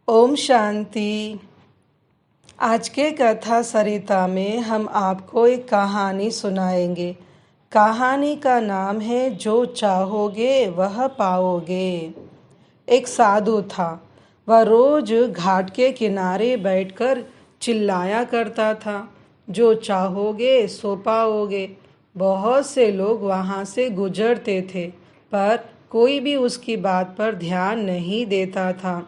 ओम शांति। आज के कथा सरिता में हम आपको एक कहानी सुनाएंगे। कहानी का नाम है जो चाहोगे वह पाओगे। एक साधु था। वह रोज घाट के किनारे बैठकर चिल्लाया करता था, जो चाहोगे सो पाओगे। बहुत से लोग वहाँ से गुजरते थे, पर कोई भी उसकी बात पर ध्यान नहीं देता था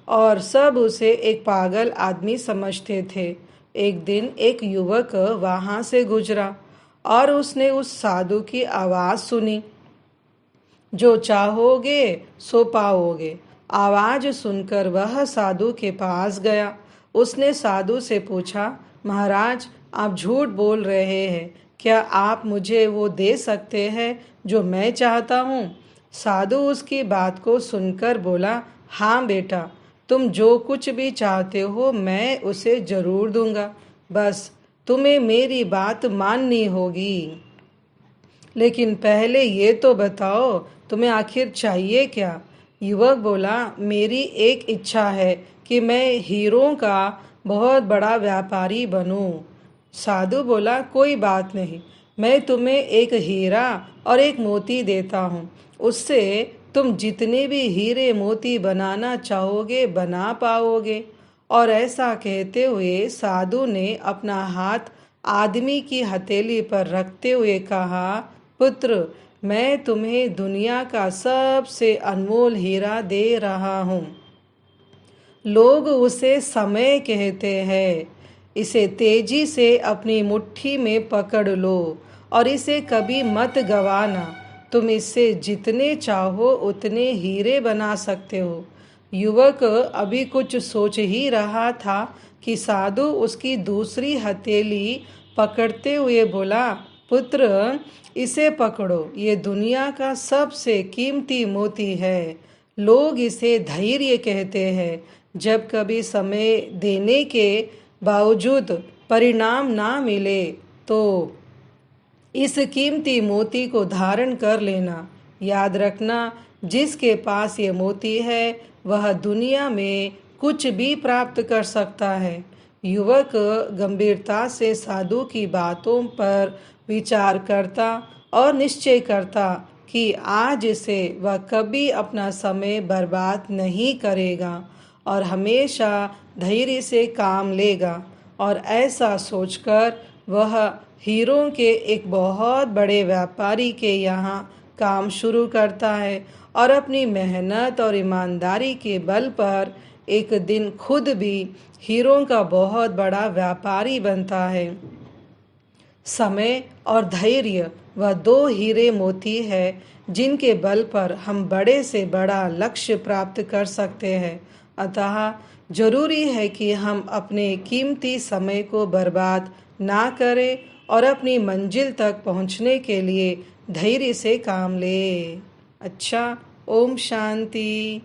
और सब उसे एक पागल आदमी समझते थे। एक दिन एक युवक वहाँ से गुजरा और उसने उस साधु की आवाज़ सुनी, जो चाहोगे सो पाओगे। आवाज़ सुनकर वह साधु के पास गया। उसने साधु से पूछा, महाराज, आप झूठ बोल रहे हैं, क्या आप मुझे वो दे सकते हैं जो मैं चाहता हूँ? साधु उसकी बात को सुनकर बोला, हाँ बेटा, तुम जो कुछ भी चाहते हो मैं उसे जरूर दूंगा, बस तुम्हें मेरी बात माननी होगी। लेकिन पहले ये तो बताओ, तुम्हें आखिर चाहिए क्या? युवक बोला, मेरी एक इच्छा है कि मैं हीरों का बहुत बड़ा व्यापारी बनूं। साधु बोला, कोई बात नहीं, मैं तुम्हें एक हीरा और एक मोती देता हूँ। उससे तुम जितने भी हीरे मोती बनाना चाहोगे बना पाओगे। और ऐसा कहते हुए साधु ने अपना हाथ आदमी की हथेली पर रखते हुए कहा, पुत्र, मैं तुम्हें दुनिया का सबसे अनमोल हीरा दे रहा हूँ। लोग उसे समय कहते हैं। इसे तेजी से अपनी मुट्ठी में पकड़ लो और इसे कभी मत गवाना। तुम इससे जितने चाहो उतने हीरे बना सकते हो। युवक अभी कुछ सोच ही रहा था कि साधु उसकी दूसरी हथेली पकड़ते हुए बोला, पुत्र, इसे पकड़ो, ये दुनिया का सबसे कीमती मोती है। लोग इसे धैर्य कहते हैं। जब कभी समय देने के बावजूद परिणाम ना मिले तो इस कीमती मोती को धारण कर लेना। याद रखना, जिसके पास ये मोती है वह दुनिया में कुछ भी प्राप्त कर सकता है। युवक गंभीरता से साधु की बातों पर विचार करता और निश्चय करता कि आज से वह कभी अपना समय बर्बाद नहीं करेगा और हमेशा धैर्य से काम लेगा। और ऐसा सोचकर वह हीरों के एक बहुत बड़े व्यापारी के यहाँ काम शुरू करता है और अपनी मेहनत और ईमानदारी के बल पर एक दिन खुद भी हीरों का बहुत बड़ा व्यापारी बनता है। समय और धैर्य वह दो हीरे मोती है जिनके बल पर हम बड़े से बड़ा लक्ष्य प्राप्त कर सकते हैं। अतः जरूरी है कि हम अपने कीमती समय को बर्बाद ना करें और अपनी मंजिल तक पहुंचने के लिए धैर्य से काम लें। अच्छा, ओम शांति।